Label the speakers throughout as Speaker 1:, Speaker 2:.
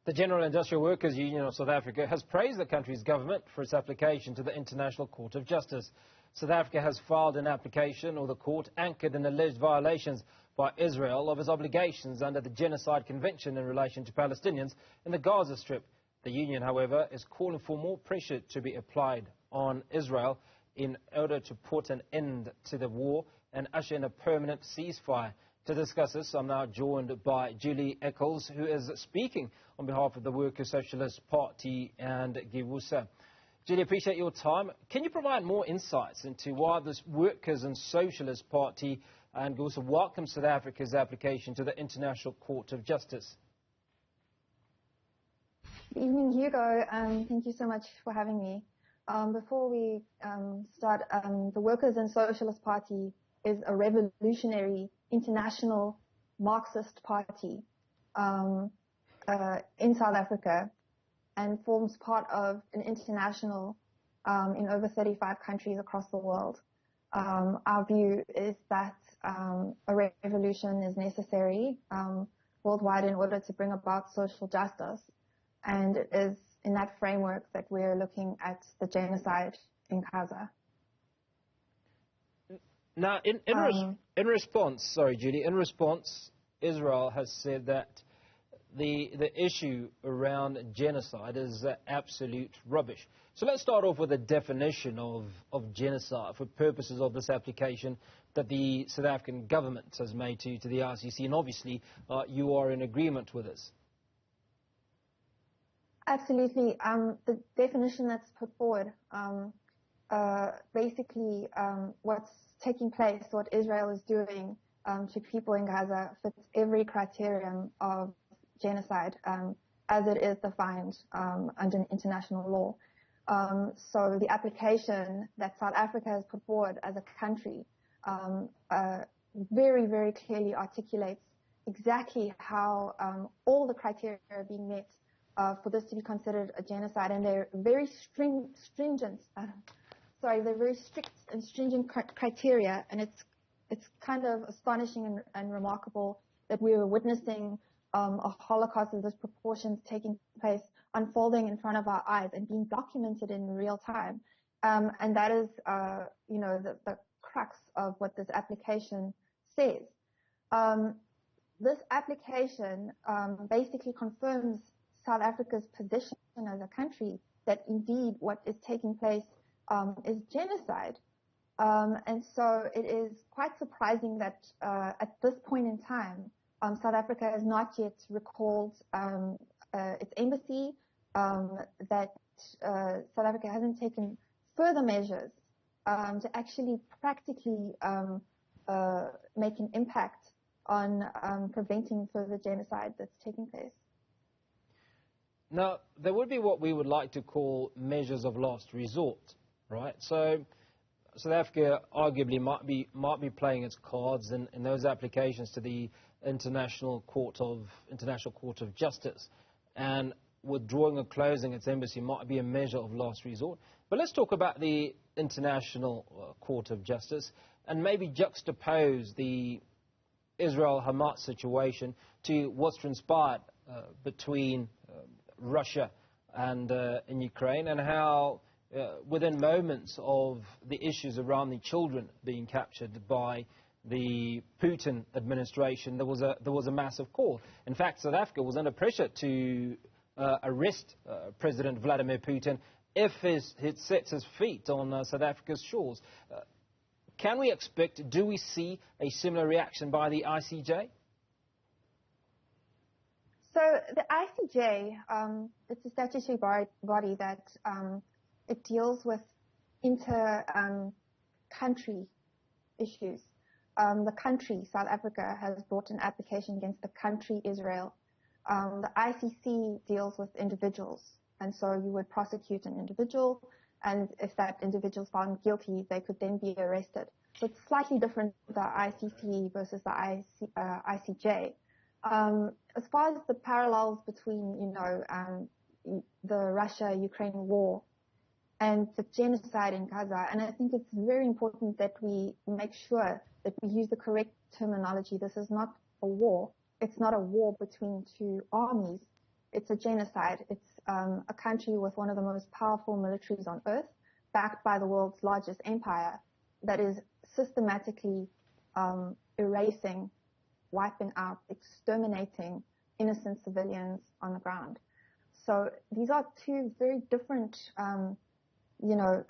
Speaker 1: The General Industrial Workers Union of South Africa has praised the country's government for its application to the International Court of Justice. South Africa has filed an application, or the court, anchored in alleged violations by Israel of its obligations under the Genocide Convention in relation to Palestinians in the Gaza Strip. The union, however, is calling for more pressure to be applied on Israel in order to put an end to the war and usher in a permanent ceasefire. To discuss this, I'm now joined by Julie Eccles, who is speaking on behalf of the Workers' Socialist Party and Giwusa. Julie, appreciate your time. Can you provide more insights into why this Workers' and Socialist Party and Giwusa welcomes South Africa's application to the International Court of Justice?
Speaker 2: Good evening, Hugo. Thank you so much for having me. Before we start, the Workers' and Socialist Party is a revolutionary international Marxist party in South Africa and forms part of an international in over 35 countries across the world. Our view is that a revolution is necessary worldwide in order to bring about social justice, and it is in that framework that we're looking at the genocide in Gaza.
Speaker 1: Now, in response, sorry, Judy, in response, Israel has said that the issue around genocide is absolute rubbish. So let's start off with a definition of genocide for purposes of this application that the South African government has made to the ICC, and obviously you are in agreement with this.
Speaker 2: Absolutely. The definition that's put forward, basically what's taking place, what Israel is doing to people in Gaza fits every criterion of genocide as it is defined under international law. So the application that South Africa has put forward as a country very, very clearly articulates exactly how all the criteria are being met for this to be considered a genocide, and they're very stringent. They're very strict and stringent criteria, and it's kind of astonishing and remarkable that we were witnessing a Holocaust of this proportions taking place, unfolding in front of our eyes and being documented in real time. And that is, the crux of what this application says. This application basically confirms South Africa's position as a country that indeed what is taking place is genocide. And so it is quite surprising that at this point in time, South Africa has not yet recalled its embassy, that South Africa hasn't taken further measures to actually practically make an impact on preventing further genocide that's taking place.
Speaker 1: Now, there would be what we would like to call measures of last resort, right? So South Africa arguably might be playing its cards in those applications to the International Court of Justice, and withdrawing or closing its embassy might be a measure of last resort. But let's talk about the International Court of Justice and maybe juxtapose the Israel-Hamas situation to what's transpired between Russia and in Ukraine, and how within moments of the issues around the children being captured by the Putin administration, there was a massive call. In fact, South Africa was under pressure to arrest President Vladimir Putin if he sets his feet on South Africa's shores. Can we expect, do we see a similar reaction by the ICJ?
Speaker 2: So the ICJ, it's a statutory body that it deals with inter-country issues. The country, South Africa, has brought an application against the country, Israel. The ICC deals with individuals, and so you would prosecute an individual, and if that individual is found guilty, they could then be arrested. So it's slightly different, the ICC versus the ICJ. As far as the parallels between, the Russia-Ukraine war and the genocide in Gaza, and I think it's very important that we make sure that we use the correct terminology. This is not a war. It's not a war between two armies. it's a genocide. It's a country with one of the most powerful militaries on earth, backed by the world's largest empire, that is systematically erasing, wiping out, exterminating innocent civilians on the ground. So these are two very different, there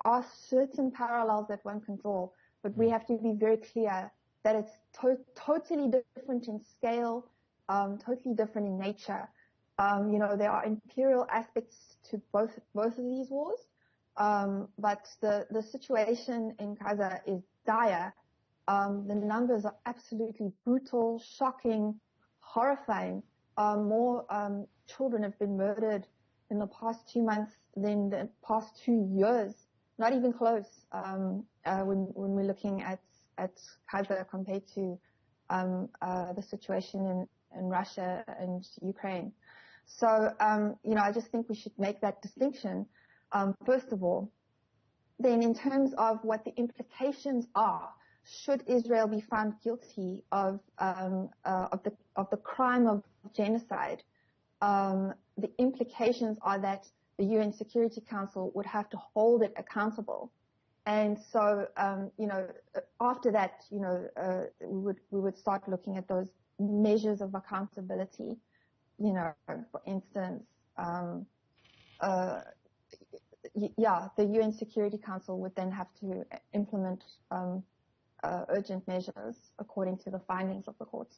Speaker 2: are certain parallels that one can draw, but we have to be very clear that it's totally different in scale, totally different in nature. There are imperial aspects to both of these wars, but the situation in Gaza is dire. The numbers are absolutely brutal, shocking, horrifying. More children have been murdered in the past 2 months than the past 2 years. Not even close. When we're looking at Gaza compared to the situation in Russia and Ukraine. So I just think we should make that distinction first of all. Then, in terms of what the implications are, should Israel be found guilty of the crime of genocide, the implications are that the UN Security Council would have to hold it accountable. And so, after that, we would start looking at those measures of accountability. For instance, the UN Security Council would then have to implement urgent measures according to the findings of the courts.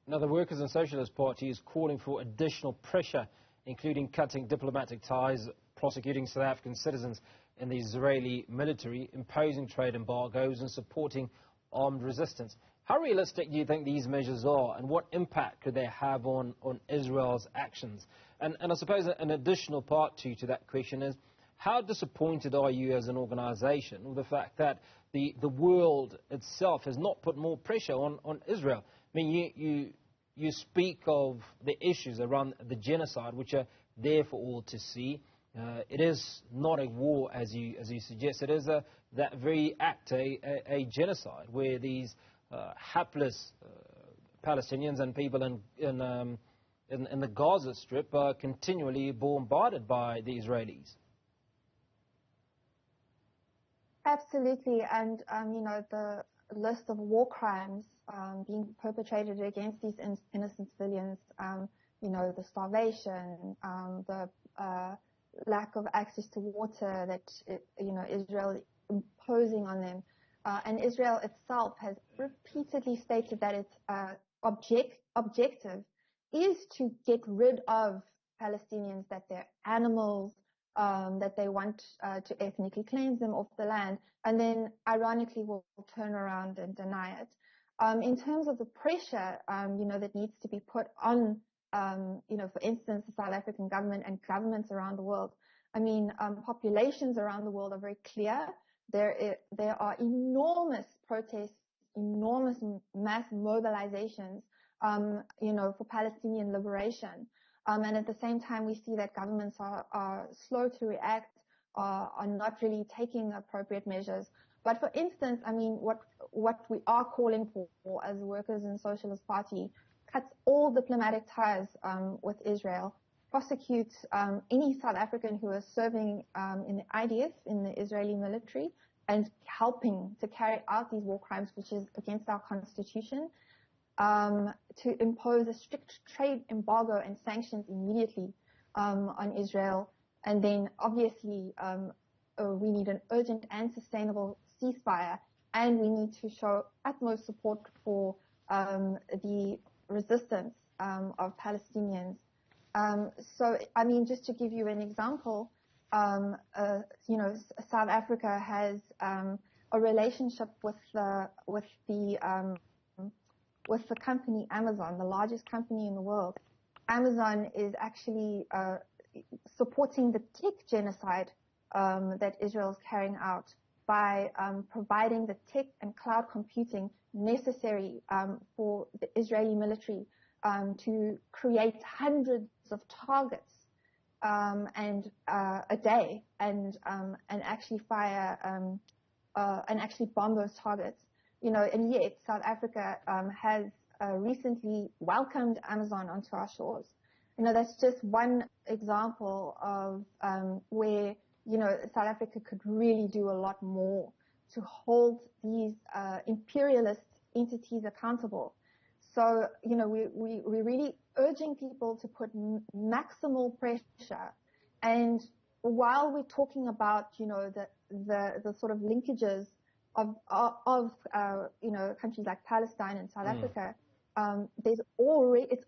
Speaker 1: Now, the Workers' and Socialist Party is calling for additional pressure, including cutting diplomatic ties, prosecuting South African citizens in the Israeli military, imposing trade embargoes and supporting armed resistance. How realistic do you think these measures are, and what impact could they have on Israel's actions? And I suppose an additional part to that question is, how disappointed are you as an organization with the fact that the world itself has not put more pressure on Israel? I mean, you speak of the issues around the genocide, which are there for all to see. It is not a war, as you suggest. It is that very act, a genocide, where these hapless Palestinians and people in the Gaza Strip are continually bombarded by the Israelis.
Speaker 2: Absolutely, and the list of war crimes being perpetrated against these innocent civilians, the starvation, the lack of access to water that Israel imposing on them, and Israel itself has repeatedly stated that its objective is to get rid of Palestinians, that they're animals, that they want to ethnically cleanse them off the land, and then ironically will turn around and deny it. In terms of the pressure, that needs to be put on, for instance, the South African government and governments around the world. I mean, populations around the world are very clear. There are enormous protests, enormous mass mobilizations, for Palestinian liberation. And at the same time, we see that governments are slow to react, are not really taking appropriate measures. But for instance, I mean, what we are calling for as the Workers' and Socialist Party cuts all diplomatic ties with Israel, prosecutes any South African who is serving in the IDF, in the Israeli military, and helping to carry out these war crimes, which is against our constitution. To impose a strict trade embargo and sanctions immediately on Israel. And then obviously we need an urgent and sustainable ceasefire, and we need to show utmost support for the resistance of Palestinians. So, I mean, just to give you an example, South Africa has a relationship with the company Amazon, the largest company in the world. Amazon is actually supporting the tech genocide that Israel is carrying out by providing the tech and cloud computing necessary for the Israeli military to create hundreds of targets and a day and actually fire and actually bomb those targets. And yet South Africa has recently welcomed Amazon onto our shores. That's just one example of where, South Africa could really do a lot more to hold these imperialist entities accountable. So, we're really urging people to put maximal pressure. And while we're talking about, the sort of linkages of countries like Palestine and South Africa, it's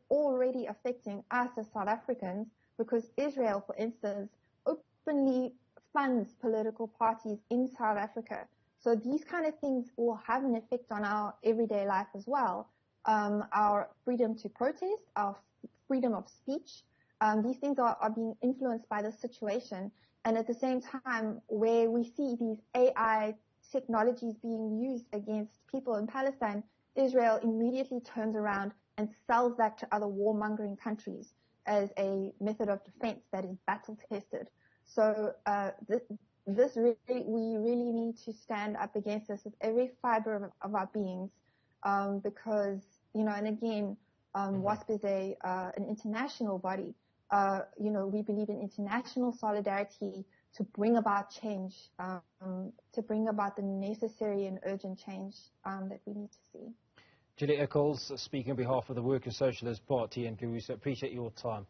Speaker 2: already affecting us as South Africans, because Israel, for instance, openly funds political parties in South Africa. So these kind of things will have an effect on our everyday life as well. Our freedom to protest, our freedom of speech, these things are being influenced by the situation. And at the same time, where we see these AI technologies being used against people in Palestine, Israel immediately turns around and sells that to other warmongering countries as a method of defense that is battle tested. So this really, we really need to stand up against this with every fiber of our beings, because, and again, WASP is an international body. We believe in international solidarity to bring about change, to bring about the necessary and urgent change that we need to see.
Speaker 1: Julie Eccles, speaking on behalf of the Workers' Socialist Party and Giwusa, appreciate your time.